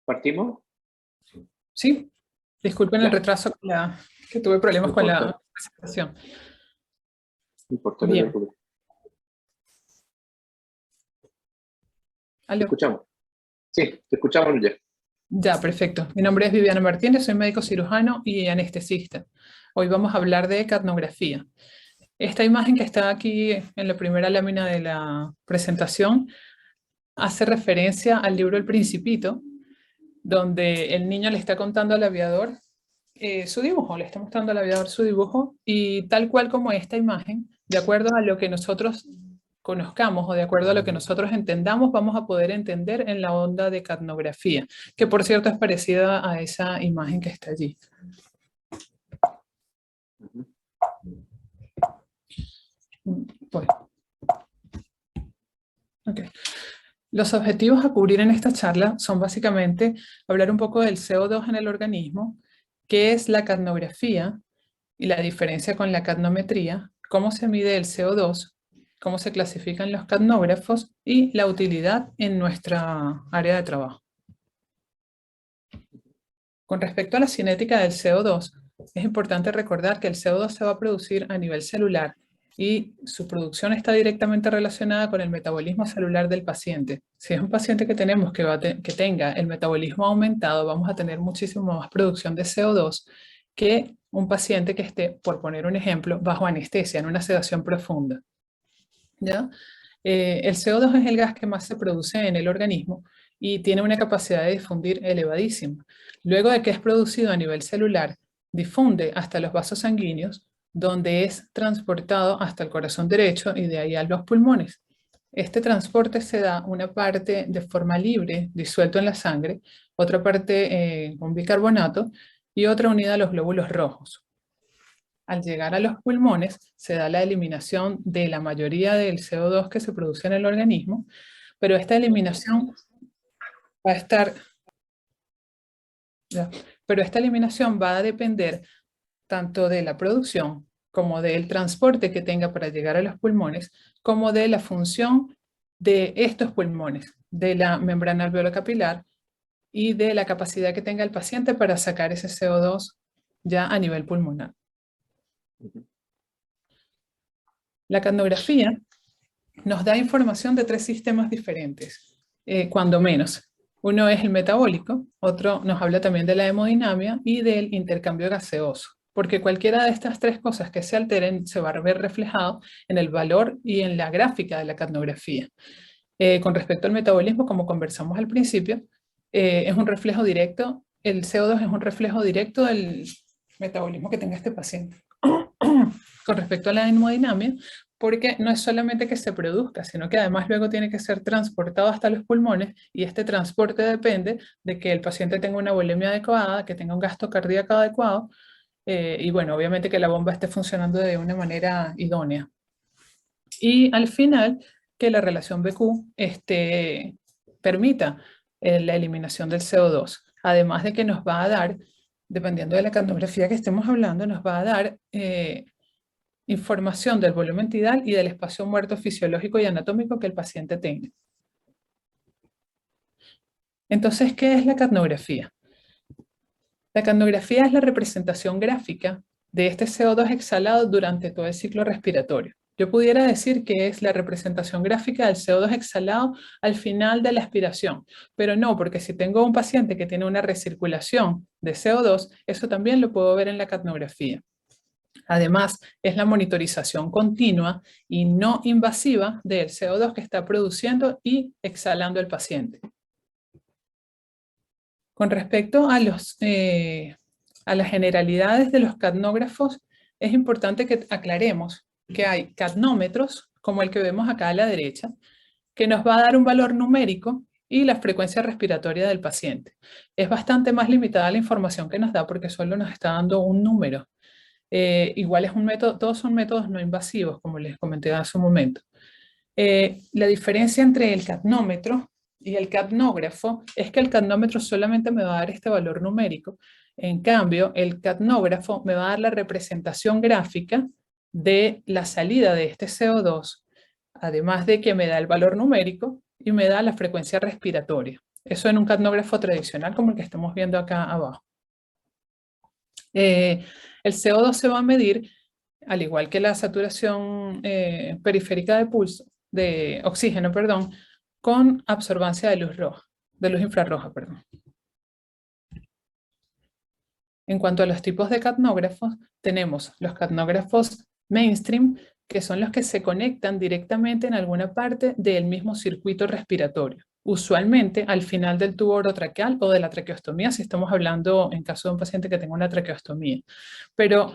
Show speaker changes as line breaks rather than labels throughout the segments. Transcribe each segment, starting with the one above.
¿Partimos?
Sí, disculpen el
Ya,
retraso que tuve problemas
no
con
importa,
la presentación.
no importa, no te
Bien,
preocupes. Te
aló.
escuchamos. Sí, te escuchamos ya.
Ya, perfecto. Mi nombre es Viviana Martínez, soy médico cirujano y anestesista. Hoy vamos a hablar de capnografía. Esta imagen que está aquí en la primera lámina de la presentación hace referencia al libro El Principito, donde el niño le está contando al aviador su dibujo, le está mostrando al aviador su dibujo y tal cual como esta imagen, de acuerdo a lo que nosotros conozcamos o de acuerdo a lo que nosotros entendamos, vamos a poder entender en la onda de capnografía, que por cierto es parecida a esa imagen que está allí.
Ujú.
Pues, ok. Los objetivos a cubrir en esta charla son básicamente hablar un poco del CO2 en el organismo, qué es la capnografía y la diferencia con la capnometría, cómo se mide el CO2, cómo se clasifican los capnógrafos y la utilidad en nuestra área de trabajo. Con respecto a la cinética del CO2, es importante recordar que el CO2 se va a producir a nivel celular y su producción está directamente relacionada con el metabolismo celular del paciente. Si es un paciente que tenemos que tenga el metabolismo aumentado, vamos a tener muchísimo más producción de CO2 que un paciente que esté, por poner un ejemplo, bajo anestesia, en una sedación profunda. ¿Ya? El CO2 es el gas que más se produce en el organismo y tiene una capacidad de difundir elevadísima. Luego de que es producido a nivel celular, difunde hasta los vasos sanguíneos, donde es transportado hasta el corazón derecho y de ahí a los pulmones. Este transporte se da una parte de forma libre, disuelto en la sangre, otra parte con bicarbonato y otra unida a los glóbulos rojos. Al llegar a los pulmones, se da la eliminación de la mayoría del CO2 que se produce en el organismo, pero esta eliminación va a estar, ya, pero esta eliminación va a depender tanto de la producción como del transporte que tenga para llegar a los pulmones, como de la función de estos pulmones, de la membrana alveolo-capilar y de la capacidad que tenga el paciente para sacar ese CO2 ya a nivel pulmonar.
Ujú.
La capnografía nos da información de tres sistemas diferentes, cuando menos. Uno es el metabólico, otro nos habla también de la hemodinamia y del intercambio gaseoso, porque cualquiera de estas tres cosas que se alteren se va a ver reflejado en el valor y en la gráfica de la capnografía. Con respecto al metabolismo, como conversamos al principio, es un reflejo directo, el CO2 es un reflejo directo del metabolismo que tenga este paciente. Con respecto a la hemodinamia, porque no es solamente que se produzca, sino que además luego tiene que ser transportado hasta los pulmones y este transporte depende de que el paciente tenga una volemia adecuada, que tenga un gasto cardíaco adecuado y bueno, obviamente que la bomba esté funcionando de una manera idónea. Y al final, que la relación BQ permita la eliminación del CO2, además de que nos va a dar, dependiendo de la capnografía que estemos hablando, nos va a dar información del volumen tidal y del espacio muerto fisiológico y anatómico que el paciente tenga. Entonces, ¿qué es la capnografía? La capnografía es la representación gráfica de este CO2 exhalado durante todo el ciclo respiratorio. Yo pudiera decir que es la representación gráfica del CO2 exhalado al final de la aspiración, pero no, porque si tengo un paciente que tiene una recirculación de CO2, eso también lo puedo ver en la capnografía. Además, es la monitorización continua y no invasiva del CO2 que está produciendo y exhalando el paciente. Con respecto a las generalidades de los capnógrafos, es importante que aclaremos que hay capnómetros, como el que vemos acá a la derecha, que nos va a dar un valor numérico y la frecuencia respiratoria del paciente. Es bastante más limitada la información que nos da porque solo nos está dando un número. Igual es un método, todos son métodos no invasivos, como les comenté hace un momento. La diferencia entre el capnómetro y el capnógrafo es que el capnómetro solamente me va a dar este valor numérico. En cambio, el capnógrafo me va a dar la representación gráfica de la salida de este CO2, además de que me da el valor numérico y me da la frecuencia respiratoria. Eso en un catnógrafo tradicional como el que estamos viendo acá abajo. El CO2 se va a medir, al igual que la saturación periférica de pulso, de oxígeno, perdón, con absorbancia de luz roja, de luz infrarroja, perdón. En cuanto a los tipos de catnógrafos, tenemos los catnógrafos mainstream, que son los que se conectan directamente en alguna parte del mismo circuito respiratorio, usualmente al final del tubo orotraqueal o de la traqueostomía, si estamos hablando en caso de un paciente que tenga una traqueostomía. Pero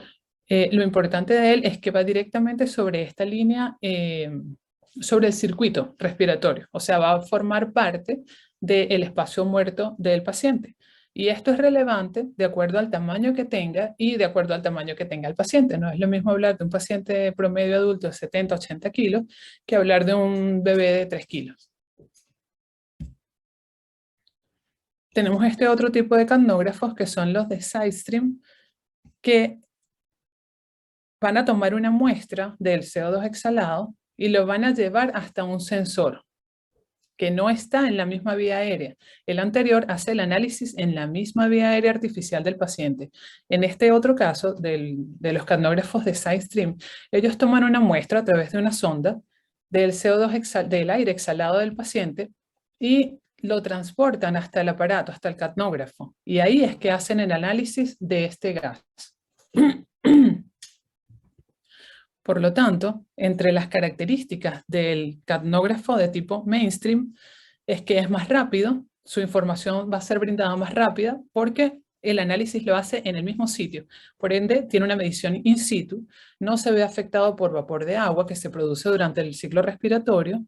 lo importante de él es que va directamente sobre esta línea, sobre el circuito respiratorio, o sea, va a formar parte del espacio muerto del paciente. Y esto es relevante de acuerdo al tamaño que tenga y de acuerdo al tamaño que tenga el paciente. No es lo mismo hablar de un paciente promedio adulto de 70, 80 kilos que hablar de un bebé de 3 kilos. Tenemos este otro tipo de catnógrafos que son los de sidestream, que van a tomar una muestra del CO2 exhalado y lo van a llevar hasta un sensor que no está en la misma vía aérea. El anterior hace el análisis en la misma vía aérea artificial del paciente. En este otro caso, de los catnógrafos de sidestream, ellos toman una muestra a través de una sonda del CO2 del aire exhalado del paciente y lo transportan hasta el aparato, hasta el catnógrafo. Y ahí es que hacen el análisis de este gas. Por lo tanto, entre las características del catnógrafo de tipo mainstream es que es más rápido, su información va a ser brindada más rápida porque el análisis lo hace en el mismo sitio. Por ende, tiene una medición in situ, no se ve afectado por vapor de agua que se produce durante el ciclo respiratorio,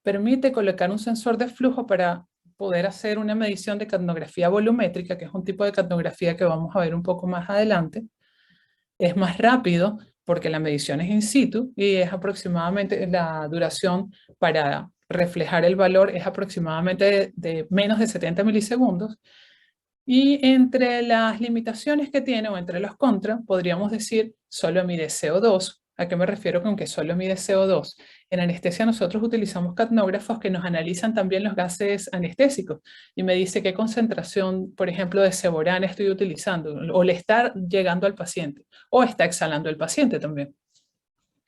permite colocar un sensor de flujo para poder hacer una medición de catnografía volumétrica, que es un tipo de catnografía que vamos a ver un poco más adelante. Es más rápido porque la medición es in situ y es aproximadamente, la duración para reflejar el valor es aproximadamente de menos de 70 milisegundos. Y entre las limitaciones que tiene o entre los contras, podríamos decir solo mide CO2. ¿A qué me refiero con que solo mide CO2? En anestesia nosotros utilizamos catnógrafos que nos analizan también los gases anestésicos y me dice qué concentración, por ejemplo, de Seborán estoy utilizando o le está llegando al paciente o está exhalando el paciente también.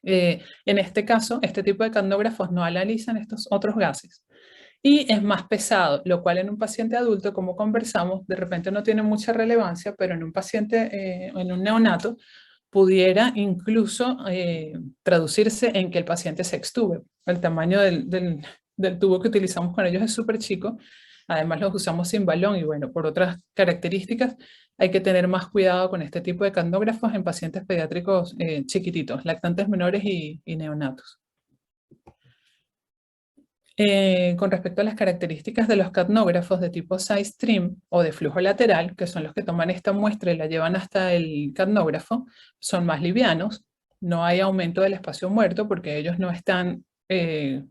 En este caso, este tipo de catnógrafos no analizan estos otros gases. Y es más pesado, lo cual en un paciente adulto, como conversamos, de repente no tiene mucha relevancia, pero en un paciente, en un neonato, pudiera incluso traducirse en que el paciente se extube. El tamaño del tubo que utilizamos con ellos es súper chico. Además los usamos sin balón y bueno, por otras características hay que tener más cuidado con este tipo de catnógrafos en pacientes pediátricos chiquititos, lactantes menores y neonatos. Con respecto a las características de los catnógrafos de tipo sidestream o de flujo lateral, que son los que toman esta muestra y la llevan hasta el catnógrafo, son más livianos, no hay aumento del espacio muerto porque ellos no están,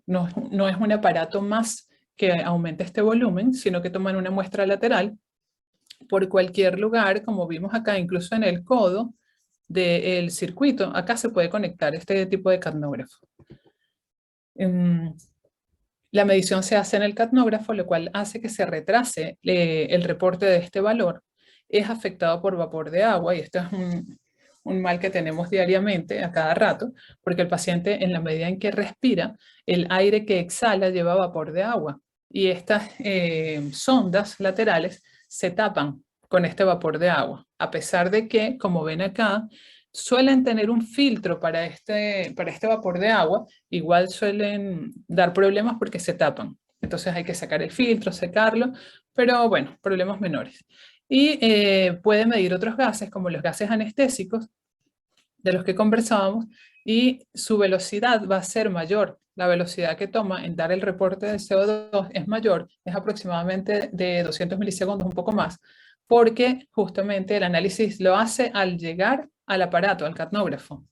no es un aparato más que aumente este volumen, sino que toman una muestra lateral por cualquier lugar, como vimos acá, incluso en el codo del circuito, acá se puede conectar este tipo de catnógrafo. La medición se hace en el catnógrafo, lo cual hace que se retrase el reporte de este valor. Es afectado por vapor de agua y esto es un mal que tenemos diariamente, a cada rato, porque el paciente en la medida en que respira, el aire que exhala lleva vapor de agua y estas sondas laterales se tapan con este vapor de agua, a pesar de que, como ven acá, suelen tener un filtro para este vapor de agua, igual suelen dar problemas porque se tapan. Entonces hay que sacar el filtro, secarlo, pero bueno, problemas menores. Y puede medir otros gases, como los gases anestésicos, de los que conversábamos, y su velocidad va a ser mayor. La velocidad que toma en dar el reporte de CO2 es mayor, es aproximadamente de 200 milisegundos, un poco más, porque justamente el análisis lo hace al llegar al aparato, al catnógrafo.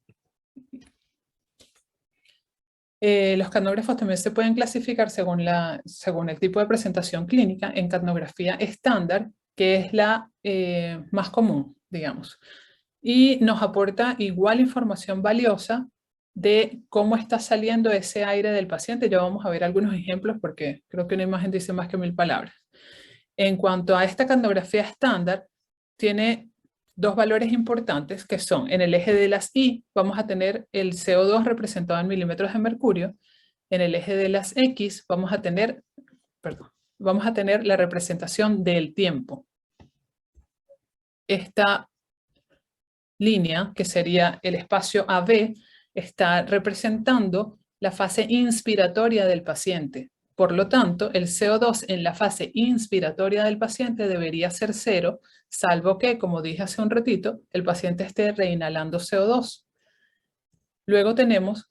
Los catnógrafos también se pueden clasificar según el tipo de presentación clínica en catnografía estándar, que es la más común, digamos. Y nos aporta igual información valiosa de cómo está saliendo ese aire del paciente. Ya vamos a ver algunos ejemplos porque creo que una imagen dice más que 1000 palabras. En cuanto a esta capnografía estándar, tiene dos valores importantes que son, en el eje de las Y vamos a tener el CO2 representado en milímetros de mercurio, en el eje de las X vamos a tener la representación del tiempo. Esta línea, que sería el espacio AB, está representando la fase inspiratoria del paciente. Por lo tanto, el CO2 en la fase inspiratoria del paciente debería ser 0, salvo que, como dije hace un ratito, el paciente esté reinhalando CO2. Luego tenemos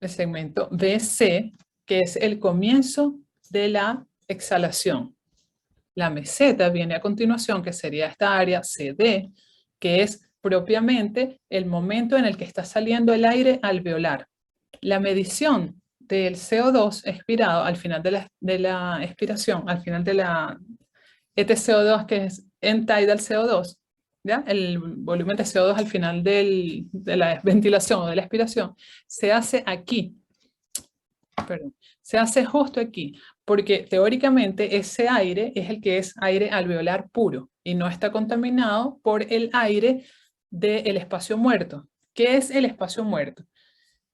el segmento BC, que es el comienzo de la exhalación. La meseta viene a continuación, que sería esta área CD, que es propiamente el momento en el que está saliendo el aire alveolar. La medición del CO2 expirado al final de la expiración, al final de la EtCO2, que es end-tidal CO2, ¿ya? El volumen de CO2 al final de la ventilación o de la expiración, se hace aquí. Perdón, se hace justo aquí, porque teóricamente ese aire es el que es aire alveolar puro y no está contaminado por el aire del espacio muerto. ¿Qué es el espacio muerto?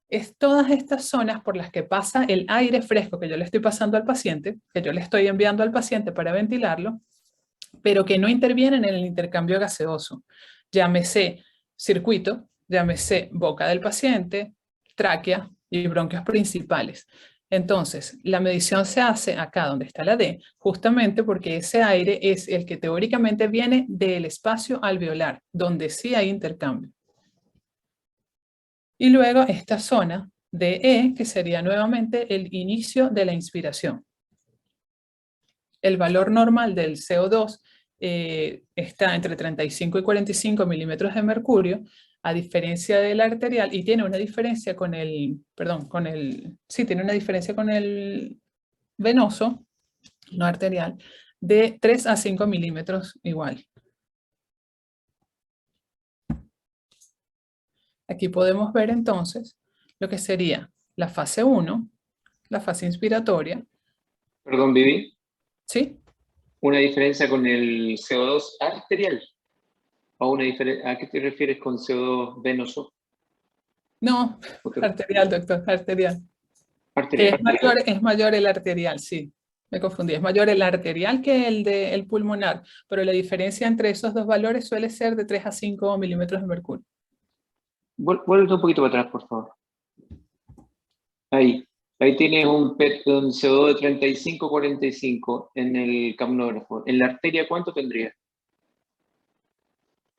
Es todas estas zonas por las que pasa el aire fresco que yo le estoy pasando al paciente, que yo le estoy enviando al paciente para ventilarlo, pero que no intervienen en el intercambio gaseoso. Llámese circuito, llámese boca del paciente, tráquea y bronquios principales. Entonces, la medición se hace acá donde está la D, justamente porque ese aire es el que teóricamente viene del espacio alveolar, donde sí hay intercambio. Y luego esta zona DE, que sería nuevamente el inicio de la inspiración. El valor normal del CO2 está entre 35 y 45 milímetros de mercurio, a diferencia del arterial, y tiene una diferencia con el, tiene una diferencia con el venoso, no arterial, de 3 a 5 milímetros igual. Aquí podemos ver entonces lo que sería la fase 1, la fase inspiratoria.
Perdón, Vivi.
¿Sí?
¿Una diferencia con el CO2 arterial? ¿O ¿A qué te refieres con CO2 venoso?
No, arterial, doctor, arterial.
Arterial.
Que es mayor el arterial, sí. Me confundí. Es mayor el arterial que el pulmonar, pero la diferencia entre esos dos valores suele ser de 3 a 5 milímetros de mercurio.
Vuelve un poquito para atrás, por favor. Ahí tienes un CO2 de 35-45 en el capnógrafo. ¿En la arteria cuánto tendría?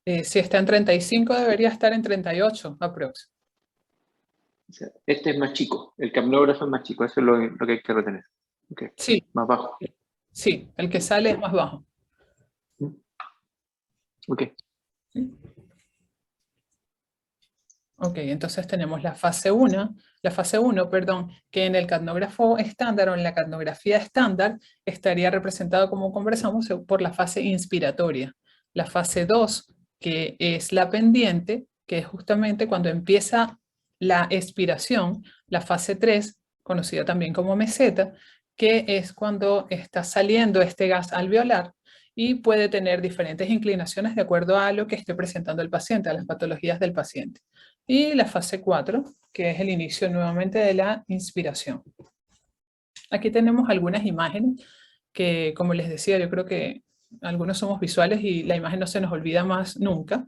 Si está en 35, debería estar en 38 aprox.
O sea, este es más chico, el capnógrafo es más chico, eso es lo que hay que retener. Okay.
Sí.
Más bajo.
Sí, el que sale es más bajo.
Ok.
Ok, entonces tenemos la fase 1, que en el capnógrafo estándar o en la capnografía estándar estaría representado, como conversamos, por la fase inspiratoria. La fase 2, que es la pendiente, que es justamente cuando empieza la expiración. La fase 3, conocida también como meseta, que es cuando está saliendo este gas alveolar y puede tener diferentes inclinaciones de acuerdo a lo que esté presentando el paciente, a las patologías del paciente. Y la fase 4, que es el inicio nuevamente de la inspiración. Aquí tenemos algunas imágenes que, como les decía, yo creo que algunos somos visuales y la imagen no se nos olvida más nunca.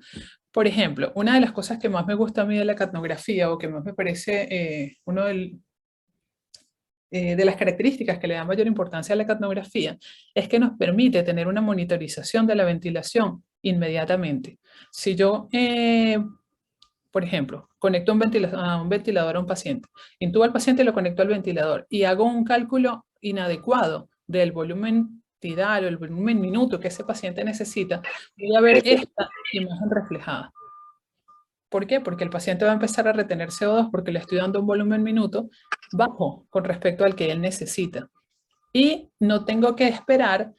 Por ejemplo, una de las cosas que más me gusta a mí de la capnografía o que más me parece de las características que le dan mayor importancia a la capnografía es que nos permite tener una monitorización de la ventilación inmediatamente. Si yo por ejemplo, conecto a un ventilador a un paciente, intubo al paciente y lo conecto al ventilador y hago un cálculo inadecuado del volumen tidal o el volumen minuto que ese paciente necesita, voy a ver esta imagen reflejada. ¿Por qué? Porque el paciente va a empezar a retener CO2 porque le estoy dando un volumen minuto bajo con respecto al que él necesita. Y no tengo que esperar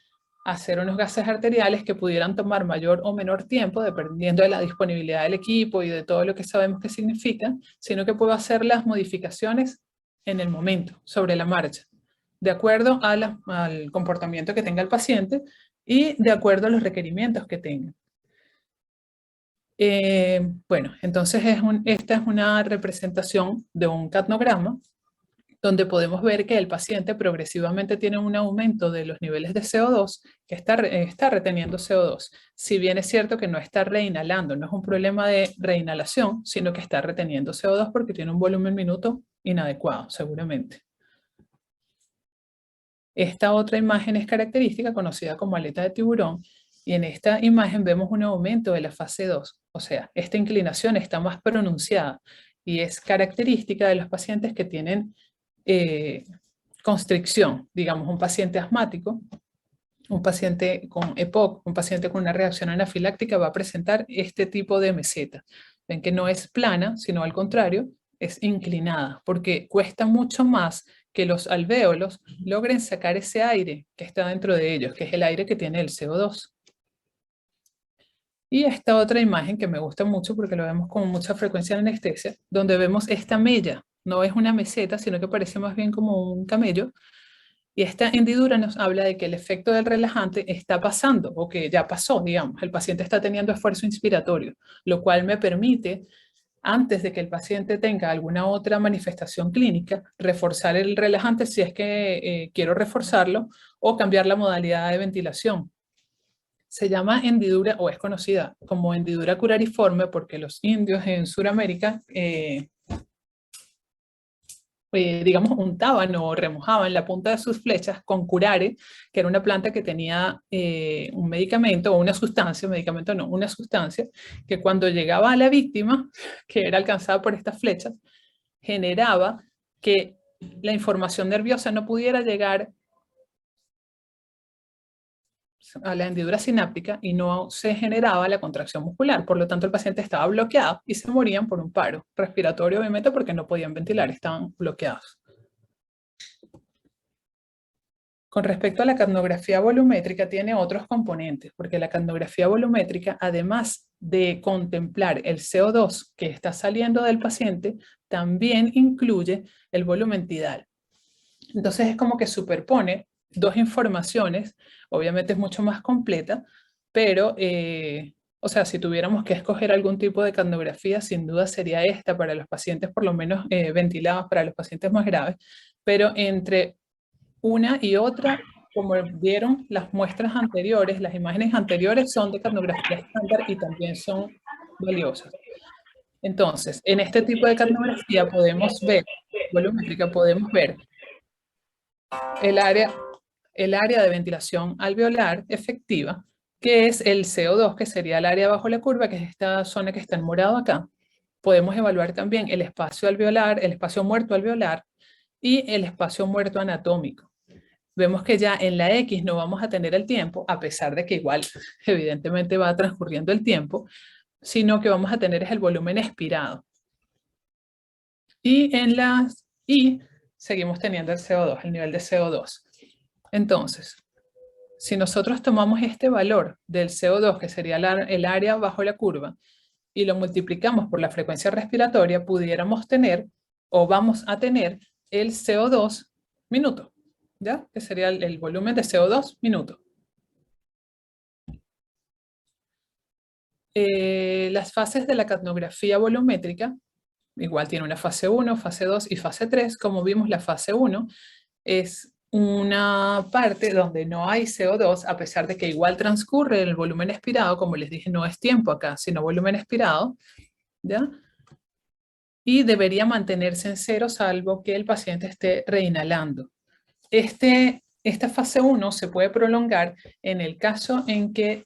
hacer unos gases arteriales que pudieran tomar mayor o menor tiempo, dependiendo de la disponibilidad del equipo y de todo lo que sabemos que significa, sino que puedo hacer las modificaciones en el momento, sobre la marcha. de acuerdo al comportamiento que tenga el paciente y de acuerdo a los requerimientos que tenga. Bueno, entonces esta es una representación de un capnograma donde podemos ver que el paciente progresivamente tiene un aumento de los niveles de CO2, que está reteniendo CO2. Si bien es cierto que no está reinhalando, no es un problema de reinhalación, sino que está reteniendo CO2 porque tiene un volumen minuto inadecuado, seguramente. Esta otra imagen es característica, conocida como aleta de tiburón, y en esta imagen vemos un aumento de la fase 2, o sea, esta inclinación está más pronunciada y es característica de los pacientes que tienen constricción, digamos un paciente asmático, un paciente con EPOC, un paciente con una reacción anafiláctica va a presentar este tipo de meseta. Ven que no es plana, sino al contrario, es inclinada, porque cuesta mucho más que los alvéolos logren sacar ese aire que está dentro de ellos, que es el aire que tiene el CO2. Y esta otra imagen que me gusta mucho porque lo vemos con mucha frecuencia en anestesia, donde vemos esta mella, no es una meseta, sino que parece más bien como un camello. Y esta hendidura nos habla de que el efecto del relajante está pasando, o que ya pasó, digamos. El paciente está teniendo esfuerzo inspiratorio, lo cual me permite, antes de que el paciente tenga alguna otra manifestación clínica, reforzar el relajante si es que quiero reforzarlo, o cambiar la modalidad de ventilación. Se llama hendidura, o es conocida como hendidura curariforme, porque los indios en Sudamérica, digamos, untaban o remojaban la punta de sus flechas con curare, que era una planta que tenía un medicamento o una sustancia, medicamento no, una sustancia, que cuando llegaba a la víctima, que era alcanzada por estas flechas, generaba que la información nerviosa no pudiera llegar a la hendidura sináptica y no se generaba la contracción muscular. Por lo tanto, el paciente estaba bloqueado y se morían por un paro respiratorio, obviamente, porque no podían ventilar, estaban bloqueados. Con respecto a la capnografía volumétrica, tiene otros componentes, porque la capnografía volumétrica, además de contemplar el CO2 que está saliendo del paciente, también incluye el volumen tidal. Entonces es como que superpone dos informaciones, obviamente es mucho más completa, pero, o sea, si tuviéramos que escoger algún tipo de capnografía, sin duda sería esta para los pacientes por lo menos ventilados, para los pacientes más graves, pero entre una y otra, como vieron las muestras anteriores, las imágenes anteriores son de capnografía estándar y también son valiosas. Entonces, en este tipo de capnografía podemos ver, volumétrica, podemos ver el área de ventilación alveolar efectiva, que es el CO2, que sería el área bajo la curva, que es esta zona que está en morado acá. Podemos evaluar también el espacio alveolar, el espacio muerto alveolar y el espacio muerto anatómico. Vemos que ya en la X no vamos a tener el tiempo, a pesar de que igual evidentemente va transcurriendo el tiempo, sino que vamos a tener es el volumen expirado. Y en las Y seguimos teniendo el CO2, el nivel de CO2. Entonces, si nosotros tomamos este valor del CO2, que sería el área bajo la curva, y lo multiplicamos por la frecuencia respiratoria, pudiéramos tener, o vamos a tener, el CO2 minuto, ¿ya? Que sería el volumen de CO2 minuto. Las fases de la capnografía volumétrica, igual tiene una fase 1, fase 2 y fase 3. Como vimos, la fase 1 es una parte donde no hay CO2, a pesar de que igual transcurre el volumen expirado, como les dije, no es tiempo acá, sino volumen expirado, ¿ya? Y debería mantenerse en cero, salvo que el paciente esté reinhalando. Esta fase 1 se puede prolongar en el caso en que,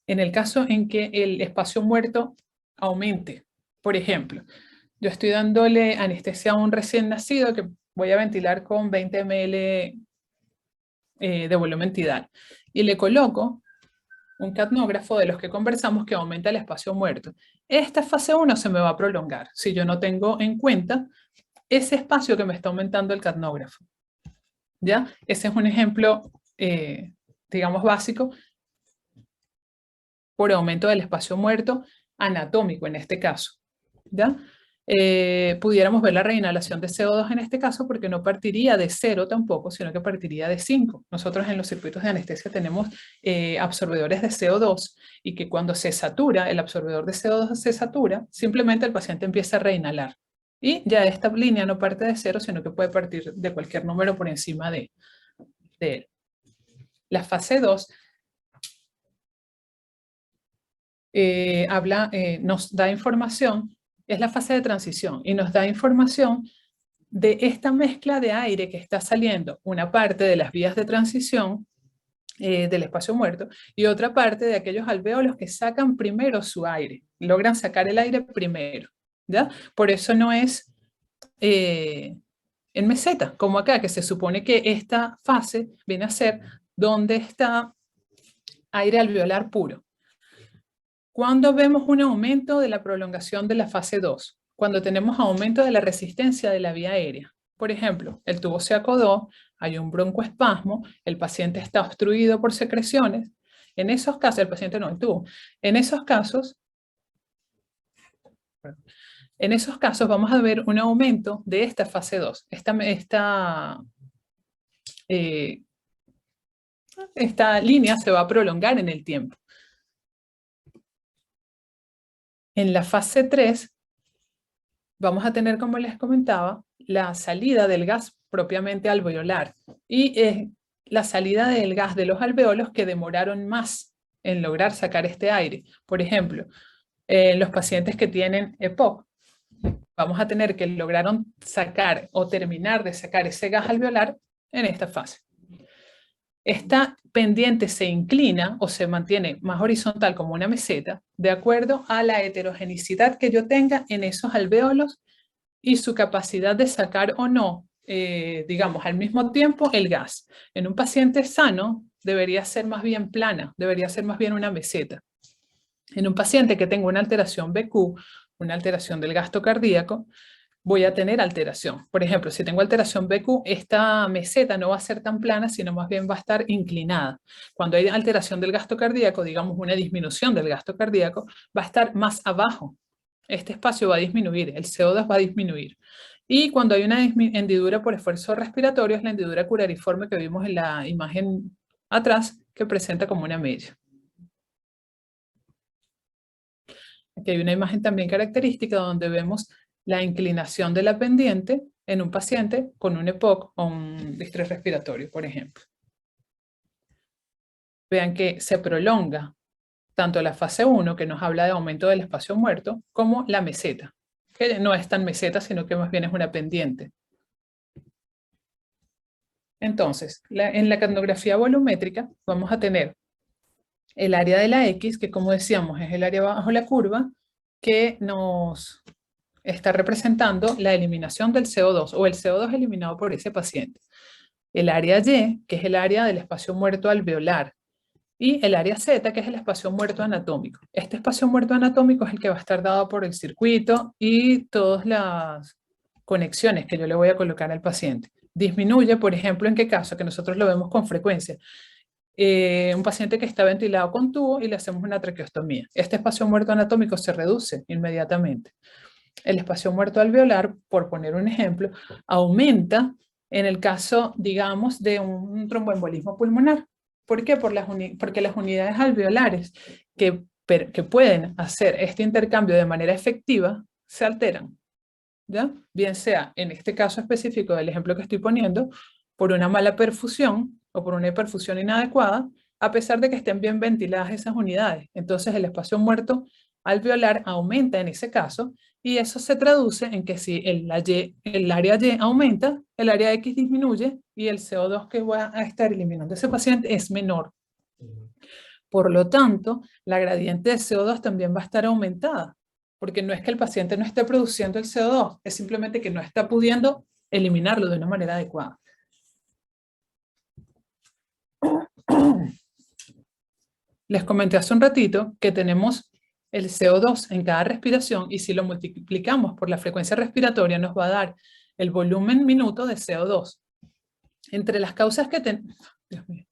en el caso en que el espacio muerto aumente. Por ejemplo, yo estoy dándole anestesia a un recién nacido que voy a ventilar con 20 ml de volumen tidal y le coloco un capnógrafo de los que conversamos que aumenta el espacio muerto. Esta fase 1 se me va a prolongar si yo no tengo en cuenta ese espacio que me está aumentando el capnógrafo. ¿Ya? Ese es un ejemplo, digamos, básico por aumento del espacio muerto anatómico en este caso. ¿Ya? pudiéramos ver la reinhalación de CO2 en este caso, porque no partiría de 0 tampoco, sino que partiría de 5. Nosotros en los circuitos de anestesia tenemos absorbedores de CO2 y que cuando se satura, el absorbedor de CO2 se satura, simplemente el paciente empieza a reinhalar. Y ya esta línea no parte de 0, sino que puede partir de cualquier número por encima de él. La fase 2 nos da información, es la fase de transición, y nos da información de esta mezcla de aire que está saliendo, una parte de las vías de transición del espacio muerto y otra parte de aquellos alvéolos que sacan primero su aire, logran sacar el aire primero, ¿ya? Por eso no es en meseta, como acá, que se supone que esta fase viene a ser donde está aire alveolar puro. ¿Cuándo vemos un aumento de la prolongación de la fase 2? Cuando tenemos aumento de la resistencia de la vía aérea. Por ejemplo, el tubo se acodó, hay un broncoespasmo, el paciente está obstruido por secreciones. En esos casos, el paciente no, el tubo. En esos casos vamos a ver un aumento de esta fase 2. Esta línea se va a prolongar en el tiempo. En la fase 3 vamos a tener, como les comentaba, la salida del gas propiamente alveolar y la salida del gas de los alvéolos que demoraron más en lograr sacar este aire. Por ejemplo, los pacientes que tienen EPOC, vamos a tener que lograron sacar o terminar de sacar ese gas alveolar en esta fase. Esta pendiente se inclina o se mantiene más horizontal como una meseta de acuerdo a la heterogenicidad que yo tenga en esos alvéolos y su capacidad de sacar o no, digamos, al mismo tiempo el gas. En un paciente sano debería ser más bien plana, debería ser más bien una meseta. En un paciente que tenga una alteración BQ, una alteración del gasto cardíaco, voy a tener alteración. Por ejemplo, si tengo alteración BQ, esta meseta no va a ser tan plana, sino más bien va a estar inclinada. Cuando hay alteración del gasto cardíaco, digamos una disminución del gasto cardíaco, va a estar más abajo. Este espacio va a disminuir, el CO2 va a disminuir. Y cuando hay una hendidura por esfuerzo respiratorio, es la hendidura curariforme que vimos en la imagen atrás, que presenta como una media. Aquí hay una imagen también característica donde vemos la inclinación de la pendiente en un paciente con un EPOC o un distrés respiratorio, por ejemplo. Vean que se prolonga tanto la fase 1, que nos habla de aumento del espacio muerto, como la meseta, que no es tan meseta, sino que más bien es una pendiente. Entonces, en la cardiografía volumétrica vamos a tener el área de la X, que como decíamos es el área bajo la curva, que nos está representando la eliminación del CO2 o el CO2 eliminado por ese paciente. El área Y, que es el área del espacio muerto alveolar, y el área Z, que es el espacio muerto anatómico. Este espacio muerto anatómico es el que va a estar dado por el circuito y todas las conexiones que yo le voy a colocar al paciente. Disminuye, por ejemplo, ¿en qué caso? Que nosotros lo vemos con frecuencia. Un paciente que está ventilado con tubo y le hacemos una traqueostomía. Este espacio muerto anatómico se reduce inmediatamente. El espacio muerto alveolar, por poner un ejemplo, aumenta en el caso, digamos, de un tromboembolismo pulmonar. ¿Por qué? Porque las unidades alveolares que pueden hacer este intercambio de manera efectiva se alteran, ¿ya? Bien sea, en este caso específico del ejemplo que estoy poniendo, por una mala perfusión o por una perfusión inadecuada, a pesar de que estén bien ventiladas esas unidades. Entonces el espacio muerto alveolar aumenta en ese caso y eso se traduce en que si el área Y aumenta, el área X disminuye y el CO2 que va a estar eliminando ese paciente es menor. Por lo tanto, la gradiente de CO2 también va a estar aumentada, porque no es que el paciente no esté produciendo el CO2, es simplemente que no está pudiendo eliminarlo de una manera adecuada. Les comenté hace un ratito que tenemos el CO2 en cada respiración y si lo multiplicamos por la frecuencia respiratoria nos va a dar el volumen minuto de CO2. Entre las causas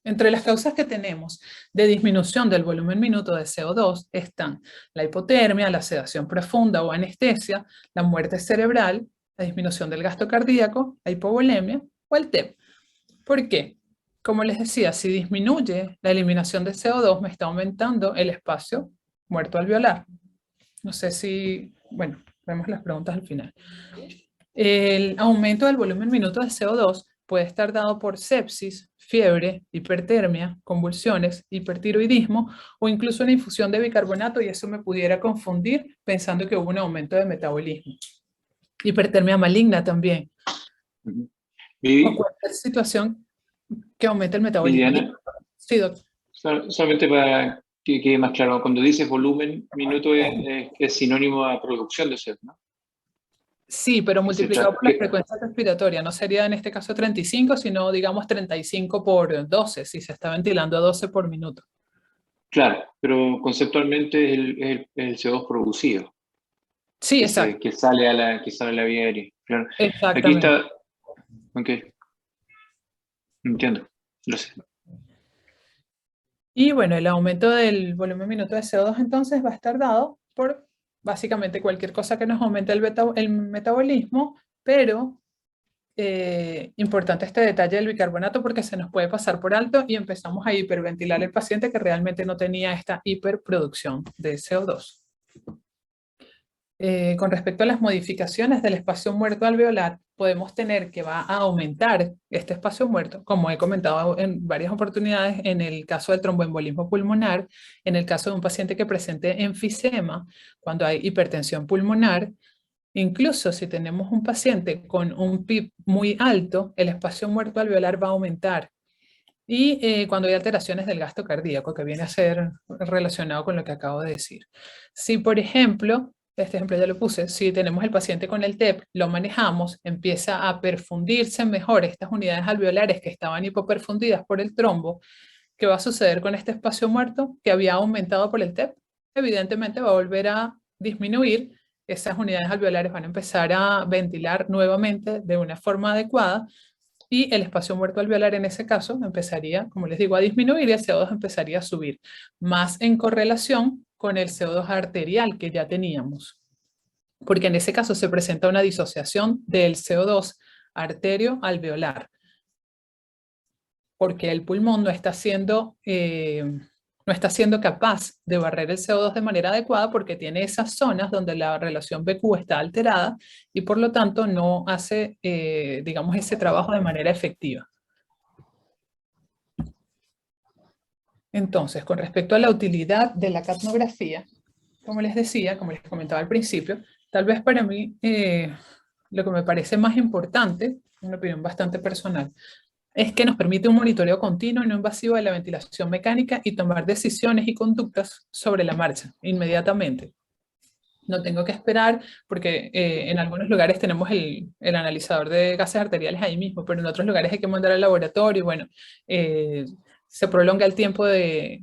Entre las causas que tenemos de disminución del volumen minuto de CO2 están la hipotermia, la sedación profunda o anestesia, la muerte cerebral, la disminución del gasto cardíaco, la hipovolemia o el TEP. ¿Por qué? Como les decía, si disminuye la eliminación de CO2, me está aumentando el espacio muerto alveolar. No sé si, bueno, vemos las preguntas al final. El aumento del volumen minuto de CO2 puede estar dado por sepsis, fiebre, hipertermia, convulsiones, hipertiroidismo o incluso una infusión de bicarbonato, y eso me pudiera confundir pensando que hubo un aumento de metabolismo. Hipertermia maligna también. O cualquier situación que aumente el metabolismo.
Viviana,
Sí, doctor.
solamente para que quede más claro, cuando dices volumen minuto es sinónimo a producción de CO2, ¿no?
Sí, pero multiplicado por la frecuencia respiratoria. No sería en este caso 35, sino digamos 35 por 12, si se está ventilando a 12 por minuto.
Claro, pero conceptualmente es el CO2 producido.
Sí, exacto.
Que sale a la vía aérea. Claro. Aquí
Exactamente.
está. Ok. Entiendo. Lo sé.
Y bueno, el aumento del volumen minuto de CO2 entonces va a estar dado por básicamente cualquier cosa que nos aumente el metabolismo, pero importante este detalle del bicarbonato porque se nos puede pasar por alto y empezamos a hiperventilar al paciente que realmente no tenía esta hiperproducción de CO2. Con respecto a las modificaciones del espacio muerto alveolar, podemos tener que va a aumentar este espacio muerto, como he comentado en varias oportunidades, en el caso del tromboembolismo pulmonar, en el caso de un paciente que presente enfisema, cuando hay hipertensión pulmonar. Incluso si tenemos un paciente con un PIB muy alto, el espacio muerto alveolar va a aumentar. Y cuando hay alteraciones del gasto cardíaco, que viene a ser relacionado con lo que acabo de decir. Si, por ejemplo, este ejemplo ya lo puse, si tenemos el paciente con el TEP, lo manejamos, empieza a perfundirse mejor estas unidades alveolares que estaban hipoperfundidas por el trombo, ¿qué va a suceder con este espacio muerto que había aumentado por el TEP? Evidentemente va a volver a disminuir, esas unidades alveolares van a empezar a ventilar nuevamente de una forma adecuada y el espacio muerto alveolar en ese caso empezaría, como les digo, a disminuir y el CO2 empezaría a subir, más en correlación con el CO2 arterial que ya teníamos. Porque en ese caso se presenta una disociación del CO2 arterio alveolar. Porque el pulmón no está siendo capaz de barrer el CO2 de manera adecuada porque tiene esas zonas donde la relación BQ está alterada y por lo tanto no hace, digamos, ese trabajo de manera efectiva. Entonces, con respecto a la utilidad de la capnografía, como les decía, como les comentaba al principio, tal vez para mí lo que me parece más importante, una opinión bastante personal, es que nos permite un monitoreo continuo y no invasivo de la ventilación mecánica y tomar decisiones y conductas sobre la marcha, inmediatamente. No tengo que esperar porque en algunos lugares tenemos el analizador de gases arteriales ahí mismo, pero en otros lugares hay que mandar al laboratorio y bueno, se prolonga el tiempo de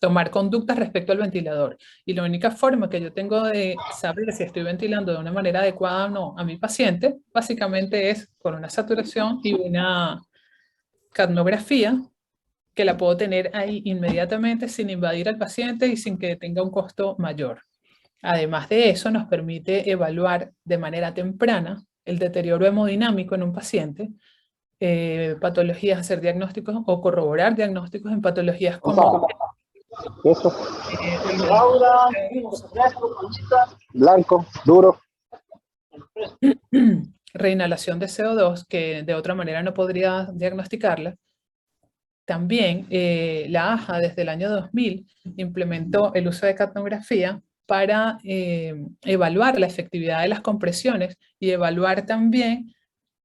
tomar conductas respecto al ventilador. Y la única forma que yo tengo de saber si estoy ventilando de una manera adecuada o no a mi paciente, básicamente es con una saturación y una capnografía que la puedo tener ahí inmediatamente sin invadir al paciente y sin que tenga un costo mayor. Además de eso, nos permite evaluar de manera temprana el deterioro hemodinámico en un paciente, patologías, hacer diagnósticos o corroborar diagnósticos en patologías como
Queso. Blanco, duro.
reinhalación de CO2, que de otra manera no podría diagnosticarla. También la AJA desde el año 2000 implementó el uso de capnografía para evaluar la efectividad de las compresiones y evaluar también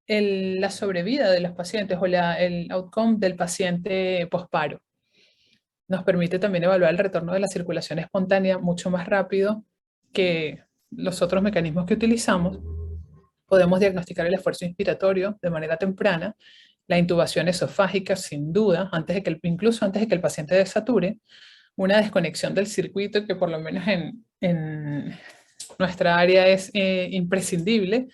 la sobrevida de los pacientes o el outcome del paciente posparo. Nos permite también evaluar el retorno de la circulación espontánea mucho más rápido que los otros mecanismos que utilizamos. Podemos diagnosticar el esfuerzo inspiratorio de manera temprana, la intubación esofágica sin duda, incluso antes de que el paciente desature, una desconexión del circuito que por lo menos en nuestra área es imprescindible,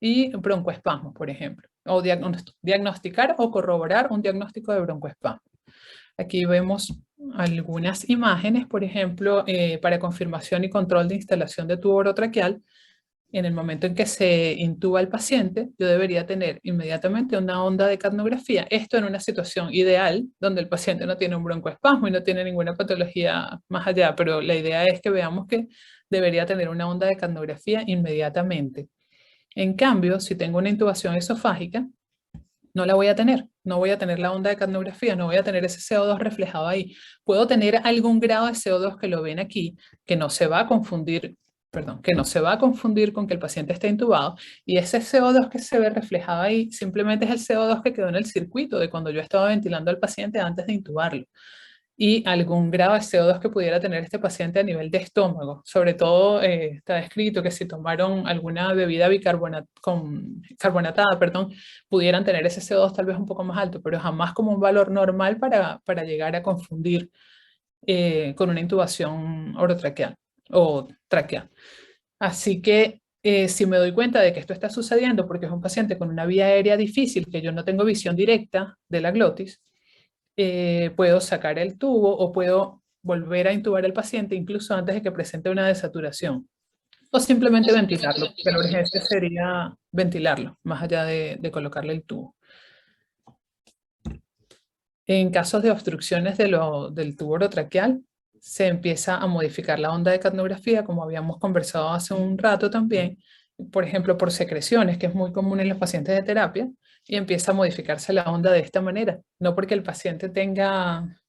y broncoespasmo, por ejemplo. o diagnosticar o corroborar un diagnóstico de broncoespasmo. Aquí vemos algunas imágenes, por ejemplo, para confirmación y control de instalación de tubo orotraqueal. En el momento en que se intuba al paciente, yo debería tener inmediatamente una onda de capnografía. Esto en una situación ideal, donde el paciente no tiene un broncoespasmo y no tiene ninguna patología más allá, pero la idea es que veamos que debería tener una onda de capnografía inmediatamente. En cambio, si tengo una intubación esofágica, no la voy a tener. No voy a tener la onda de capnografía, no voy a tener ese CO2 reflejado ahí. Puedo tener algún grado de CO2 que lo ven aquí, que no se va a confundir, que no se va a confundir con que el paciente esté intubado, y ese CO2 que se ve reflejado ahí simplemente es el CO2 que quedó en el circuito de cuando yo estaba ventilando al paciente antes de intubarlo, y algún grado de CO2 que pudiera tener este paciente a nivel de estómago. Sobre todo está descrito que si tomaron alguna bebida carbonatada, pudieran tener ese CO2 tal vez un poco más alto, pero jamás como un valor normal para llegar a confundir con una intubación orotraqueal o traqueal. Así que si me doy cuenta de que esto está sucediendo porque es un paciente con una vía aérea difícil, que yo no tengo visión directa de la glotis, puedo sacar el tubo o puedo volver a intubar al paciente incluso antes de que presente una desaturación. O simplemente ventilarlo, porque la urgencia sería ventilarlo, más allá de colocarle el tubo. En casos de obstrucciones del tubo orotraqueal, se empieza a modificar la onda de capnografía, como habíamos conversado hace un rato también, por ejemplo, por secreciones, que es muy común en los pacientes de terapia, y empieza a modificarse la onda de esta manera. No porque el paciente tenga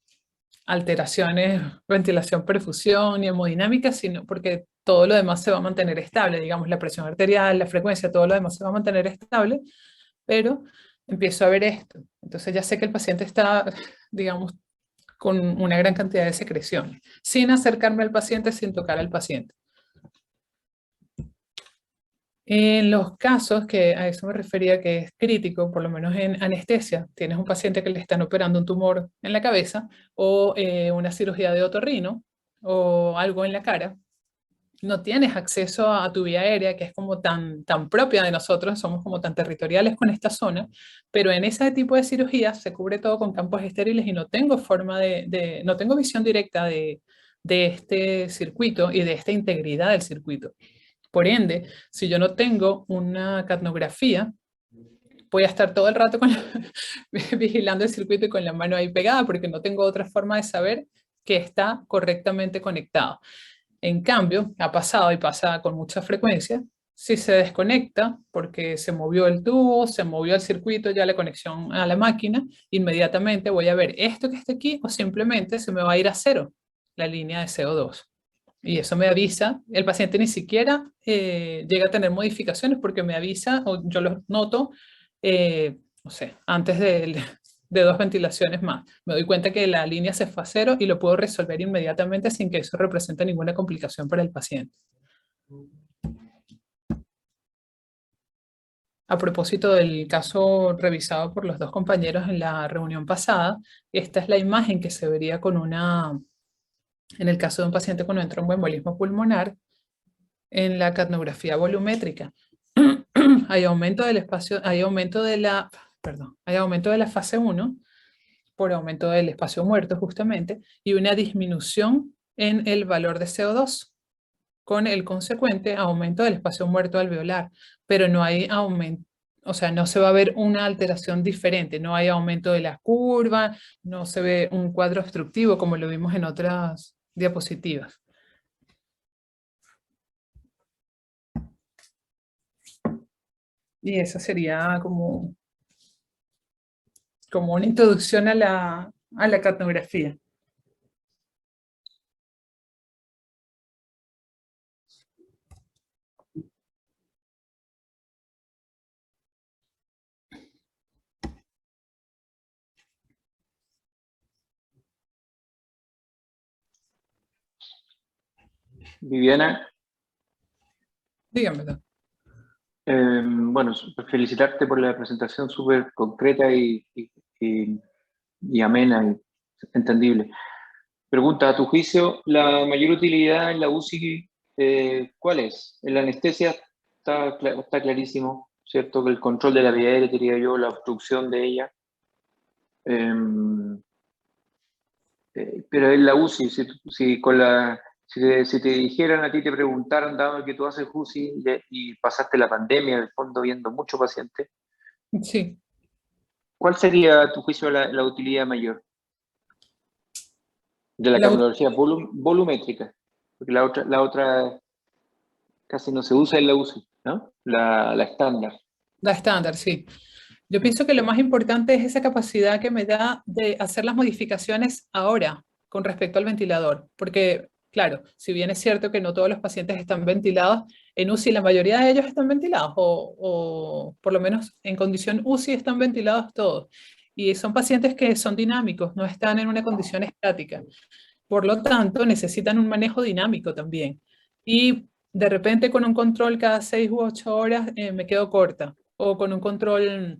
alteraciones, ventilación, perfusión y hemodinámica, sino porque todo lo demás se va a mantener estable, digamos, la presión arterial, la frecuencia, todo lo demás se va a mantener estable, pero empiezo a ver esto. Entonces ya sé que el paciente está, digamos, con una gran cantidad de secreciones, sin acercarme al paciente, sin tocar al paciente. En los casos que a eso me refería que es crítico, por lo menos en anestesia, tienes un paciente que le están operando un tumor en la cabeza o una cirugía de otorrino o algo en la cara, no tienes acceso a tu vía aérea, que es como tan propia de nosotros, somos como tan territoriales con esta zona, pero en ese tipo de cirugías se cubre todo con campos estériles y no tengo forma no tengo visión directa de este circuito y de esta integridad del circuito. Por ende, si yo no tengo una capnografía, voy a estar todo el rato vigilando el circuito y con la mano ahí pegada porque no tengo otra forma de saber que está correctamente conectado. En cambio, ha pasado y pasa con mucha frecuencia, si se desconecta porque se movió el tubo, se movió el circuito, ya la conexión a la máquina, inmediatamente voy a ver esto que está aquí o simplemente se me va a ir a cero la línea de CO2. Y eso me avisa, el paciente ni siquiera llega a tener modificaciones porque me avisa o yo lo noto, no sé, antes de 2 ventilaciones más. Me doy cuenta que la línea se fue a cero y lo puedo resolver inmediatamente sin que eso represente ninguna complicación para el paciente. A propósito del caso revisado por los 2 compañeros en la reunión pasada, esta es la imagen que se vería en el caso de un paciente con un tromboembolismo pulmonar en la capnografía volumétrica. Hay aumento del espacio, hay aumento de la fase 1 por aumento del espacio muerto justamente y una disminución en el valor de CO2 con el consecuente aumento del espacio muerto alveolar, pero no hay aumento, o sea, no se va a ver una alteración diferente, no hay aumento de la curva, no se ve un cuadro obstructivo como lo vimos en otras diapositivas. Y esa sería como una introducción a la capnografía.
Viviana.
Dígame, doctor.
Bueno, felicitarte por la presentación súper concreta y amena y entendible. Pregunta, a tu juicio, ¿la mayor utilidad en la UCI cuál es? En la anestesia está clarísimo, ¿cierto? Que el control de la vía aérea, diría yo, la obstrucción de ella. Pero en la UCI, si te dijeran a ti, te preguntaran, dado que tú haces UCI y pasaste la pandemia, en el fondo, viendo muchos pacientes,
Sí.
¿cuál sería, a tu juicio, la utilidad mayor de la
La, ut-
capnografía volumétrica? Porque la otra casi no se usa en la UCI, ¿no? La estándar.
la estándar, sí. Yo pienso que lo más importante es esa capacidad que me da de hacer las modificaciones ahora con respecto al ventilador, porque claro, si bien es cierto que no todos los pacientes están ventilados, en UCI la mayoría de ellos están ventilados o por lo menos en condición UCI están ventilados todos. Y son pacientes que son dinámicos, no están en una condición estática. Por lo tanto, necesitan un manejo dinámico también. Y de repente con un control cada 6 u 8 horas me quedo corta. O con un control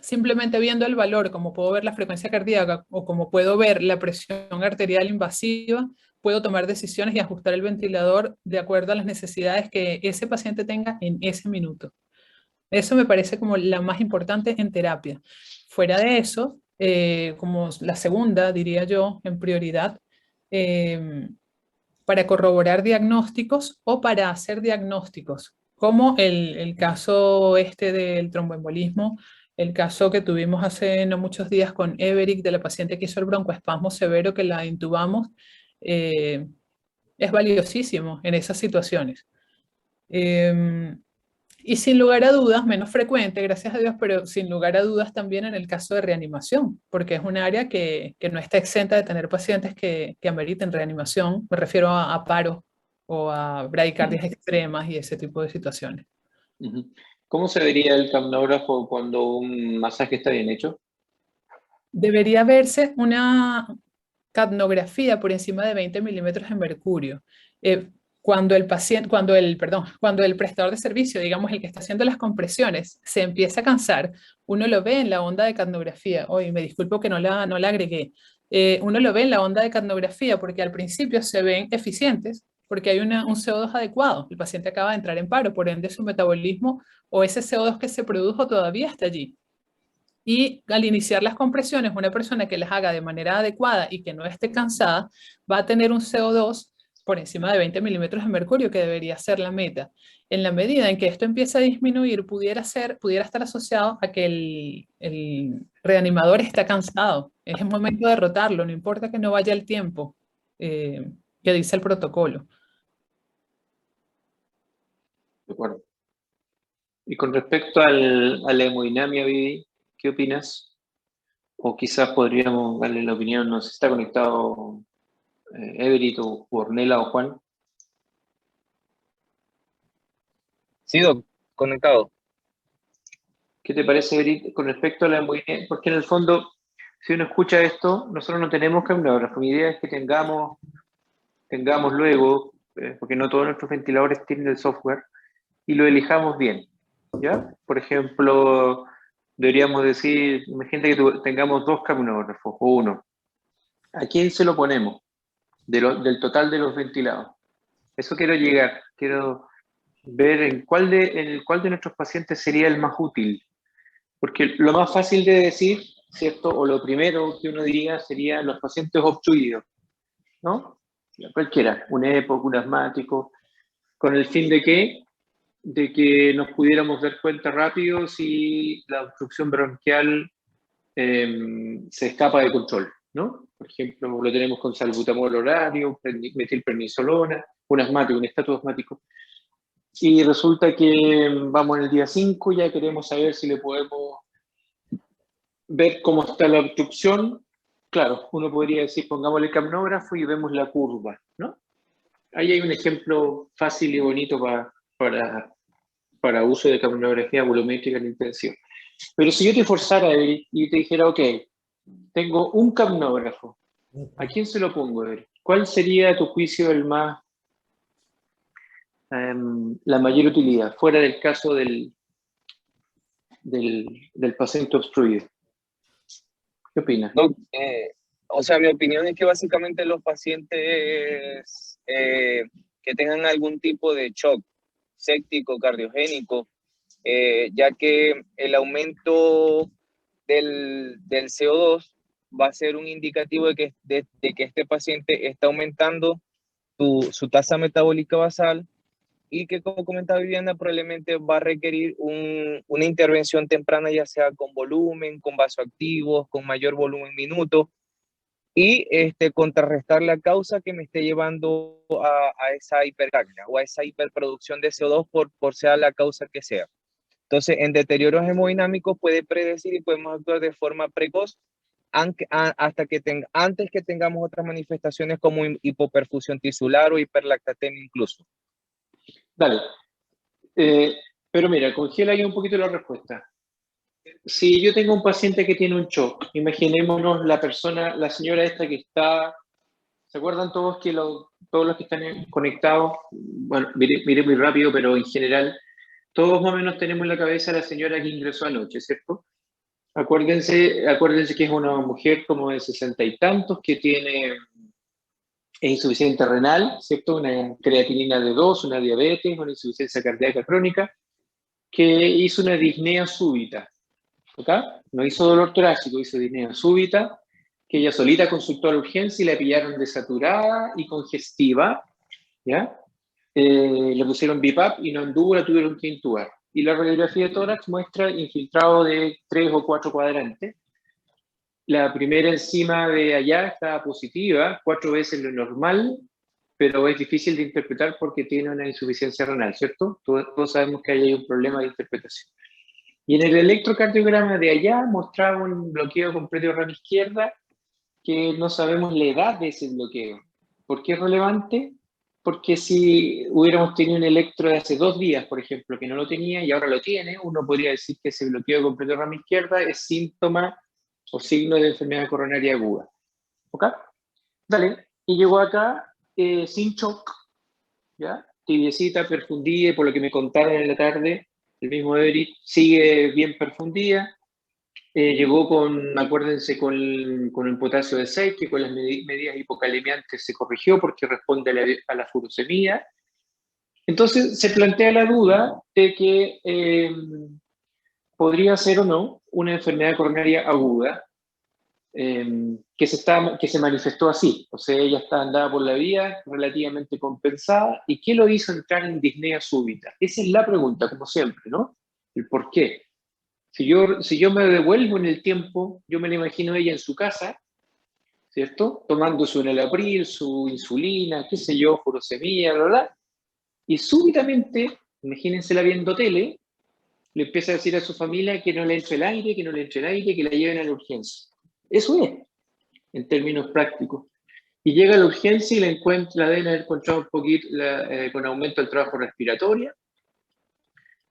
simplemente viendo el valor, como puedo ver la frecuencia cardíaca o como puedo ver la presión arterial invasiva, puedo tomar decisiones y ajustar el ventilador de acuerdo a las necesidades que ese paciente tenga en ese minuto. Eso me parece como la más importante en terapia. Fuera de eso, como la segunda, diría yo, en prioridad, eh, para corroborar diagnósticos o para hacer diagnósticos, como el caso este del tromboembolismo, el caso que tuvimos hace no muchos días con Everick, de la paciente que hizo el broncoespasmo severo, que la intubamos, eh, es valiosísimo en esas situaciones. Eh, y sin lugar a dudas, menos frecuente, gracias a Dios, pero sin lugar a dudas también en el caso de reanimación, porque es un área que no está exenta de tener pacientes que ameriten reanimación. Me refiero a paro o a bradicardias extremas y ese tipo de situaciones.
Ujú. ¿Cómo se vería el capnógrafo cuando un masaje está bien hecho?
Debería verse una capnografía por encima de 20 milímetros de mercurio. Cuando el paciente, cuando el prestador de servicio, digamos el que está haciendo las compresiones, se empieza a cansar, uno lo ve en la onda de capnografía. Hoy me disculpo que no la agregué. Uno lo ve en la onda de capnografía porque al principio se ven eficientes porque hay un CO2 adecuado. El paciente acaba de entrar en paro, por ende su metabolismo o ese CO2 que se produjo todavía está allí. Y al iniciar las compresiones, una persona que las haga de manera adecuada y que no esté cansada, va a tener un CO2 por encima de 20 milímetros de mercurio, que debería ser la meta. En la medida en que esto empiece a disminuir, pudiera estar asociado a que el reanimador está cansado. Es el momento de rotarlo, no importa que no vaya el tiempo que dice el protocolo.
De acuerdo. Y con respecto a la hemodinamia, Vivi, ¿qué opinas? O quizás podríamos darle la opinión, no sé si está conectado Everett o Ornella o Juan.
Sí, Doc, conectado.
¿Qué te parece, Everett, con respecto a la hemodinamia? Porque en el fondo, si uno escucha esto, nosotros no tenemos capnógrafo. Mi idea es que tengamos luego, porque no todos nuestros ventiladores tienen el software, y lo elijamos bien, ¿ya? Por ejemplo, deberíamos decir, imagínate que tengamos 2 capnógrafos o uno. ¿A quién se lo ponemos del total de los ventilados? Eso quiero llegar, quiero ver en el cuál de nuestros pacientes sería el más útil. Porque lo más fácil de decir, ¿cierto? O lo primero que uno diría sería los pacientes obstruidos, ¿no? Cualquiera, un EPOC, un asmático, con el fin de que nos pudiéramos dar cuenta rápido si la obstrucción bronquial se escapa de control, ¿no? Por ejemplo, lo tenemos con salbutamol horario, metilprednisolona, un asmático, un estatus asmático. Y resulta que vamos en el día 5, ya queremos saber si le podemos ver cómo está la obstrucción. Claro, uno podría decir, pongámosle el capnógrafo y vemos la curva, ¿no? Ahí hay un ejemplo fácil y bonito para uso de capnografía volumétrica en intensivo. Pero si yo te forzara, Eric, y te dijera, ok, tengo un capnógrafo, ¿a quién se lo pongo, Eric? ¿Cuál sería, a tu juicio, la mayor utilidad, fuera del caso del paciente obstruido? ¿Qué opinas?
Doc, o sea, mi opinión es que básicamente los pacientes que tengan algún tipo de shock séptico, cardiogénico, ya que el aumento del CO2 va a ser un indicativo de que este paciente está aumentando su tasa metabólica basal y que, como comentaba Viviana, probablemente va a requerir una intervención temprana, ya sea con volumen, con vasoactivos, con mayor volumen minuto, y contrarrestar la causa que me esté llevando a esa hipercapnia o a esa hiperproducción de CO2 por sea la causa que sea. Entonces, en deterioros hemodinámicos puede predecir y podemos actuar de forma precoz antes que tengamos otras manifestaciones como hipoperfusión tisular o hiperlactatemia incluso.
Dale. Pero mira, congela ahí un poquito la respuesta. Si yo tengo un paciente que tiene un shock, imaginémonos la señora esta que está, ¿se acuerdan todos que todos los que están conectados? Bueno, miré muy rápido, pero en general, todos más o menos tenemos en la cabeza a la señora que ingresó anoche, ¿cierto? Acuérdense que es una mujer como de 60 y tantos que es insuficiente renal, ¿cierto? Una creatinina de 2, una diabetes, una insuficiencia cardíaca crónica, que hizo una disnea súbita. ¿Ok? No hizo dolor torácico, hizo disnea súbita, que ella solita consultó a la urgencia y la pillaron desaturada y congestiva, ¿ya? Le pusieron BiPAP y no anduvo, la tuvieron que intubar. Y la radiografía de tórax muestra infiltrado de 3 o 4 cuadrantes. La primera enzima de allá está positiva, 4 veces lo normal, pero es difícil de interpretar porque tiene una insuficiencia renal, ¿cierto? Todos sabemos que ahí hay un problema de interpretación. Y en el electrocardiograma de allá mostraba un bloqueo completo de rama izquierda que no sabemos la edad de ese bloqueo. ¿Por qué es relevante? Porque si hubiéramos tenido un electro de hace 2 días, por ejemplo, que no lo tenía y ahora lo tiene, uno podría decir que ese bloqueo completo de rama izquierda es síntoma o signo de enfermedad coronaria aguda. ¿Ok? Dale. Y llegó acá sin shock, ¿ya? Tibiecita, perfundida, por lo que me contaron en la tarde, el mismo Everett sigue bien perfundida. Llegó acuérdense, con el potasio de 6, que con las medidas hipocalemiantes se corrigió porque responde a la furosemia. Entonces se plantea la duda de que podría ser o no una enfermedad coronaria aguda que se manifestó así. O sea, ella andaba por la vía relativamente compensada. ¿Y qué lo hizo entrar en disnea súbita? Esa es la pregunta, como siempre, ¿no? El por qué. Si yo me devuelvo en el tiempo, yo me la imagino ella en su casa, ¿cierto? Tomando su enalapril, su insulina, qué sé yo, furosemida, bla, bla. Y súbitamente, imagínensela viendo tele, le empieza a decir a su familia que no le entre el aire, que no le entre el aire, que la lleven a la urgencia. Eso es, en términos prácticos. Y llega a la urgencia y la deben haber encontrado un poquito con aumento del trabajo respiratorio,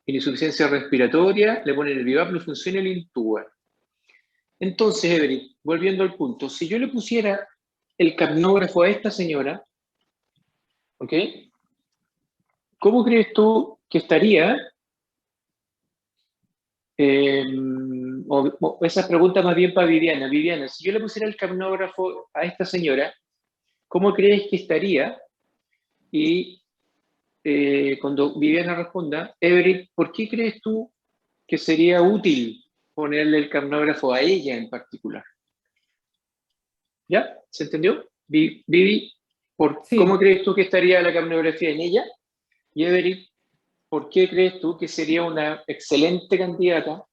en insuficiencia respiratoria, le ponen el BiPAP, no funciona y le intuban. Entonces, Everett, volviendo al punto, si yo le pusiera el capnógrafo a esta señora, ¿ok? ¿Cómo crees tú que estaría? Esa pregunta más bien para Viviana. Viviana, si yo le pusiera el capnógrafo a esta señora, ¿cómo crees que estaría? Y cuando Viviana responda, Everett, ¿por qué crees tú que sería útil ponerle el capnógrafo a ella en particular? ¿Ya? ¿Se entendió? Vivi,
Sí.
¿cómo crees tú que estaría la capnografía en ella? Y Everett, ¿por qué crees tú que sería una excelente candidata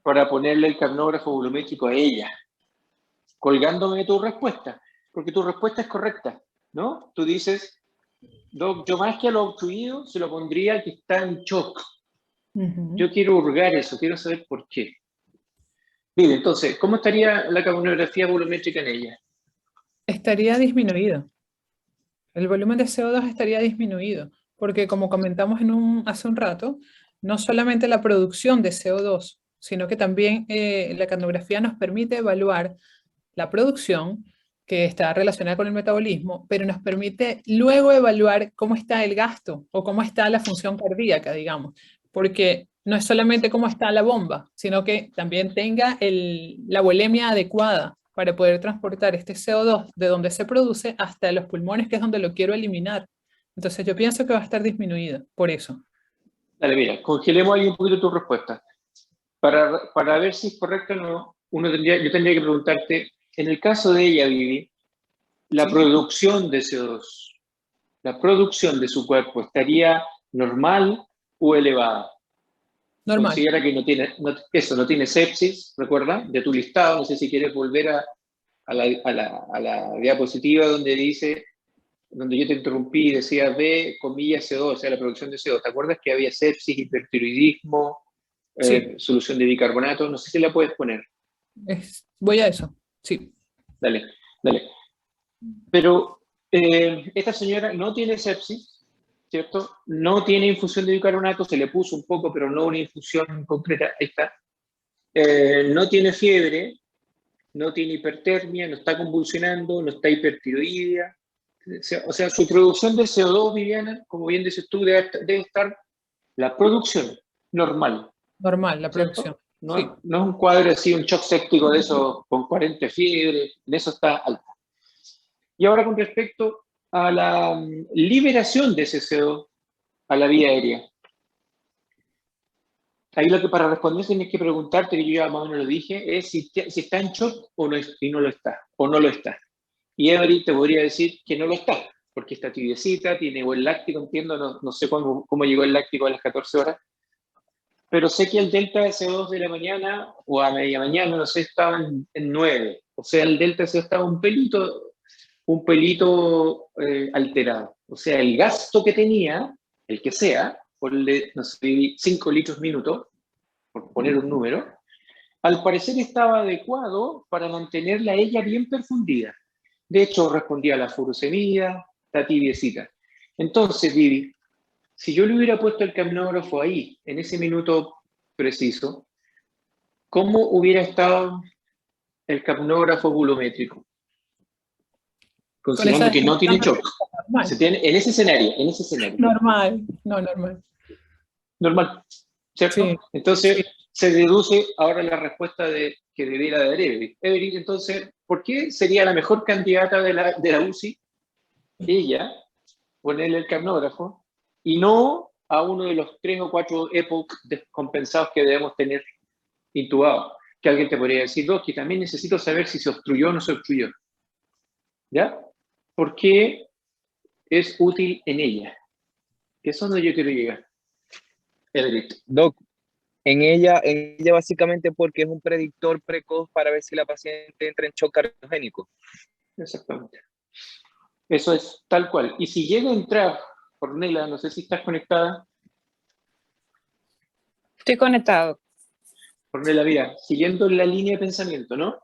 para ponerle el capnógrafo volumétrico a ella? Colgándome de tu respuesta, porque tu respuesta es correcta, ¿no? Tú dices, Doc, yo más que a lo obstruido se lo pondría al que está en shock. Yo quiero hurgar eso, quiero saber por qué. Bien, entonces, ¿cómo estaría la capnografía volumétrica en ella?
Estaría disminuido. El volumen de CO2 estaría disminuido, porque como comentamos hace un rato, no solamente la producción de CO2, sino que también la capnografía nos permite evaluar la producción, que está relacionada con el metabolismo, pero nos permite luego evaluar cómo está el gasto o cómo está la función cardíaca, digamos, porque no es solamente cómo está la bomba, sino que también tenga la volemia adecuada para poder transportar este CO2 de donde se produce hasta los pulmones, que es donde lo quiero eliminar. Entonces yo pienso que va a estar disminuido por eso.
Dale, mira, congelemos ahí un poquito tu respuesta. Para ver si es correcto o no, yo tendría que preguntarte, en el caso de ella, Vivi, la producción de CO2, la producción de su cuerpo, ¿estaría normal o elevada?
Normal.
Considera que no tiene sepsis, recuerda, de tu listado, no sé si quieres volver a la diapositiva donde yo te interrumpí y decía B, comillas, CO2, o sea, la producción de CO2. ¿Te acuerdas que había sepsis, hipertiroidismo,
Sí.
solución de bicarbonato? No sé si la puedes poner.
Voy a eso, sí.
Dale, dale. Pero esta señora no tiene sepsis, ¿cierto? No tiene infusión de bicarbonato, se le puso un poco, pero no una infusión concreta, ahí está. No tiene fiebre, no tiene hipertermia, no está convulsionando, no está hipertiroidea. O sea, su producción de CO2, Viviana, como bien dices tú, debe estar la producción normal.
Normal, la
¿cierto?
producción.
No,
Sí.
no es un cuadro así, un shock séptico de eso con 40 fiebre, en eso está alta. Y ahora con respecto a la liberación de ese CO2 a la vía aérea. Ahí lo que para responder tienes que preguntarte, que yo ya más o menos lo dije, es si está en shock o no, y no lo está, o no lo está. Y Everett te podría decir que no lo está, porque está tibiecita, tiene buen láctico, entiendo, no sé cómo llegó el láctico a las 14 horas, pero sé que el delta de CO2 de la mañana o a media mañana, no sé, estaba en 9. O sea, el delta de CO2 estaba un pelito alterado. O sea, el gasto que tenía, el que sea, ponle, no sé, 5 litros minuto, por poner un número, al parecer estaba adecuado para mantenerla a ella bien perfundida. De hecho, respondía a la furosemida, la tibiecita. Entonces, Vivi, si yo le hubiera puesto el capnógrafo ahí, en ese minuto preciso, ¿cómo hubiera estado el capnógrafo volumétrico? Considerando que no tiene shock.
Normal.
En ese escenario.
Normal, no, normal.
Normal, ¿cierto?
Sí.
Entonces,
Sí.
se deduce ahora la respuesta que debiera dar Everett. Everett, entonces, ¿por qué sería la mejor candidata de la UCI? Ella, ponerle el capnógrafo, y no a uno de los 3 o 4 EPOC descompensados que debemos tener intubados. Que alguien te podría decir, que también necesito saber si se obstruyó o no se obstruyó. ¿Ya? ¿Por qué es útil en ella? Que eso es donde yo quiero llegar. Everett.
Doc, en ella básicamente porque es un predictor precoz para ver si la paciente entra en shock cardiogénico.
Exactamente. Eso es tal cual. Y si llega a entrar, Ornella, no sé si estás conectada.
Estoy conectado.
Ornella, mira, siguiendo la línea de pensamiento, ¿no?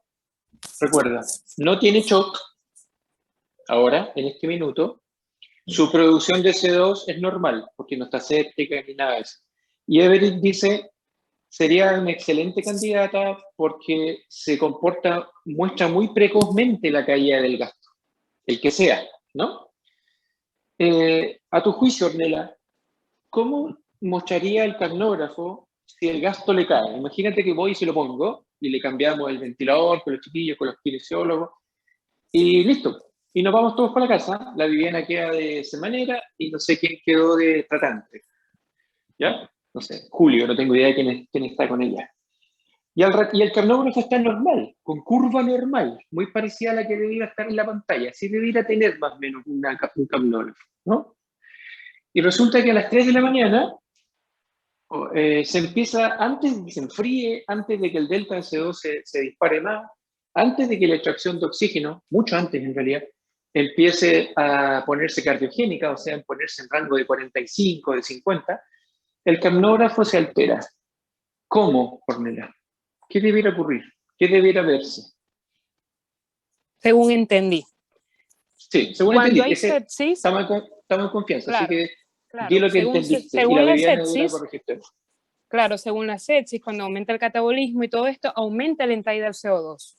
Recuerda, no tiene shock ahora, en este minuto. Su producción de CO2 es normal, porque no está séptica ni nada de eso. Y Everett dice, sería una excelente candidata porque muestra muy precozmente la caída del gasto, el que sea, ¿no? A tu juicio, Ornella, ¿cómo mostraría el capnógrafo si el gasto le cae? Imagínate que voy y se lo pongo y le cambiamos el ventilador con los chiquillos, con los kinesiólogos y listo. Y nos vamos todos para la casa. La Viviana queda de semanera y no sé quién quedó de tratante. ¿Ya? No sé, Julio, no tengo idea de quién está con ella. Y el capnógrafo está normal, con curva normal, muy parecida a la que debiera estar en la pantalla. Así debiera tener más o menos un capnógrafo, ¿no? Y resulta que a las 3 de la mañana se empieza, antes de que se enfríe, antes de que el delta de CO2 se dispare más, antes de que la extracción de oxígeno, mucho antes en realidad, empiece a ponerse cardiogénica, o sea, en ponerse en rango de 45, de 50, el capnógrafo se altera. ¿Cómo, Ornella? ¿Qué debiera ocurrir? ¿Qué debiera verse?
Según entendí.
Sí, según
Cuando
entendí.
hay sepsis,
estamos en confianza,
claro,
así que
claro,
di lo que entendiste.
según
y la
la
Viviana debiera
sepsis,
corregirte.
claro, según la sepsis, cuando aumenta el catabolismo y todo esto, aumenta la entrada del CO2.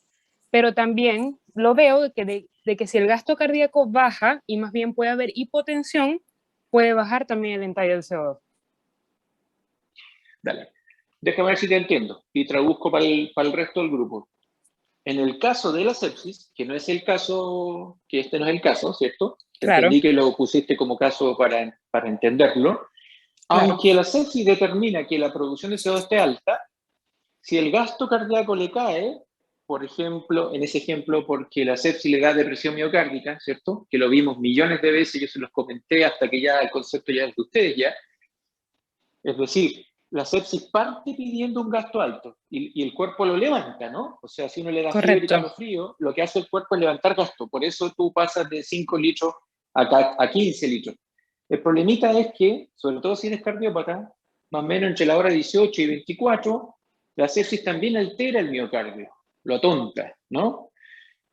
Pero también lo veo de que si el gasto cardíaco baja y más bien puede haber hipotensión, puede bajar también el entrada del CO2.
Dale. Déjame ver si te entiendo y traduzco para el resto del grupo. En el caso de la sepsis, que no es el caso, que este no es el caso, ¿cierto?
Claro.
Entendí que lo pusiste como caso para entenderlo. Aunque la sepsis determina que la producción de CO2 esté alta, si el gasto cardíaco le cae, por ejemplo, en ese ejemplo, porque la sepsis le da depresión miocárdica, ¿cierto? Que lo vimos millones de veces, yo se los comenté hasta que ya el concepto ya es de ustedes ya. Es decir, la sepsis parte pidiendo un gasto alto y el cuerpo lo levanta, ¿no? O sea, si uno le da fiebre y calofrío, lo que hace el cuerpo es levantar gasto. Por eso tú pasas de 5 litros a 15 litros. El problemita es que, sobre todo si eres cardiópata, más o menos entre la hora 18 y 24, la sepsis también altera el miocardio, lo atonta, ¿no?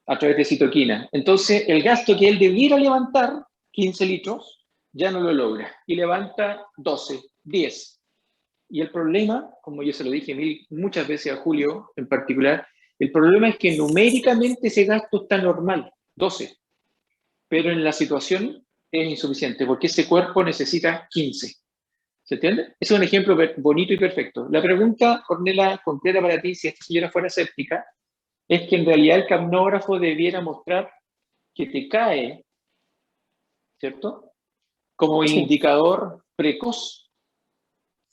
A través de citoquina. Entonces, el gasto que él debiera levantar, 15 litros, ya no lo logra. Y levanta 12, 10. Y el problema, como yo se lo dije muchas veces a Julio en particular, el problema es que numéricamente ese gasto está normal, 12. Pero en la situación es insuficiente, porque ese cuerpo necesita 15. ¿Se entiende? Ese es un ejemplo bonito y perfecto. La pregunta, Ornella, concreta para ti, si esta señora fuera séptica, es que en realidad el capnógrafo debiera mostrar que te cae, ¿cierto? Como indicador precoz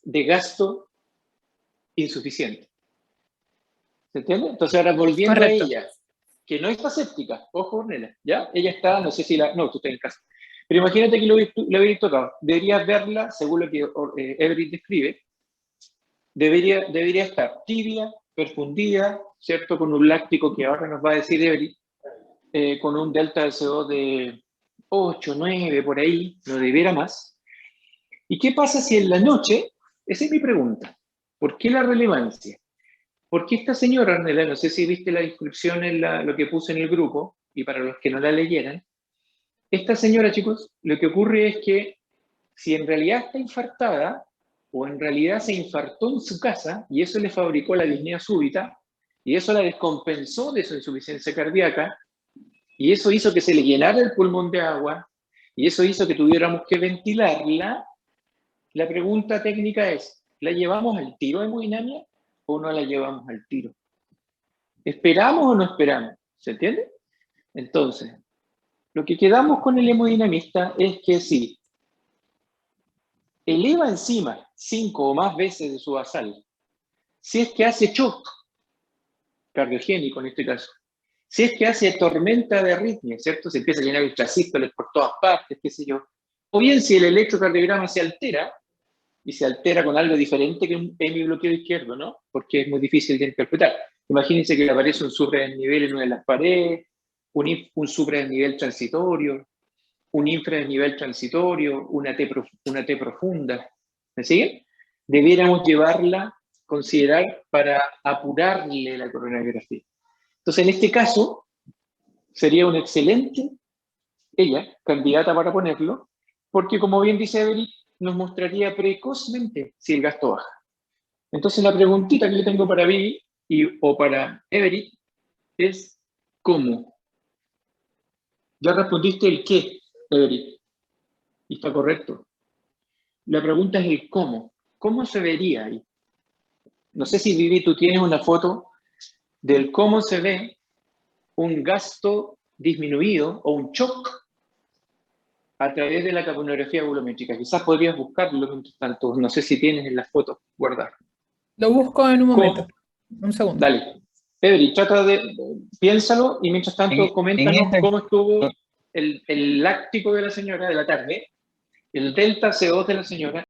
de gasto insuficiente. ¿Se entiende? Entonces ahora volviendo a ella, que no está séptica, ojo Ornella, ¿ya? Ella está, no sé si no, tú estás en casa. Pero imagínate que lo hubierais tocado. Deberías verla, según lo que Everett describe, debería estar tibia, perfundida, ¿cierto? Con un láctico que ahora nos va a decir Everett, con un delta de CO2 de 8, 9, por ahí, no debiera más. ¿Y qué pasa si en la noche? Esa es mi pregunta. ¿Por qué la relevancia? Porque esta señora, Ornella, no sé si viste la inscripción en lo que puse en el grupo, y para los que no la leyeran, esta señora, chicos, lo que ocurre es que si en realidad está infartada, o en realidad se infartó en su casa, y eso le fabricó la disnea súbita, y eso la descompensó de su insuficiencia cardíaca, y eso hizo que se le llenara el pulmón de agua, y eso hizo que tuviéramos que ventilarla, la pregunta técnica es, ¿la llevamos al tiro de hemodinamia o no la llevamos al tiro? ¿Esperamos o no esperamos? ¿Se entiende? Entonces, lo que quedamos con el hemodinamista es que si eleva encima 5 o más veces de su basal, si es que hace shock cardiogénico en este caso, si es que hace tormenta de arritmia, ¿cierto? Se empieza a llenar ultrasístoles por todas partes, qué sé yo. O bien si el electrocardiograma se altera, y se altera con algo diferente que un hemibloqueo izquierdo, ¿no? Porque es muy difícil de interpretar. Imagínense que le aparece un supradesnivel en una de las paredes, un supradesnivel transitorio, un infradesnivel transitorio, una T profunda. ¿Me siguen? Debiéramos llevarla, considerar para apurarle la coronariografía. Entonces, en este caso, sería una excelente, ella, candidata para ponerlo, porque como bien dice Everett, nos mostraría precozmente si el gasto baja. Entonces, la preguntita que yo tengo para Vivi o para Everett es ¿cómo? Ya respondiste el qué, Everett, y está correcto. La pregunta es el cómo. ¿Cómo se vería ahí? No sé si, Vivi, tú tienes una foto del cómo se ve un gasto disminuido o un shock a través de la capnografía volumétrica. Quizás podrías buscarlo mientras tanto. No sé si tienes en las fotos guardadas.
Lo busco en un momento. Un segundo.
Dale. Everett, trata de... Piénsalo y mientras tanto coméntanos cómo estuvo el láctico de la señora de la tarde, el delta CO2 de la señora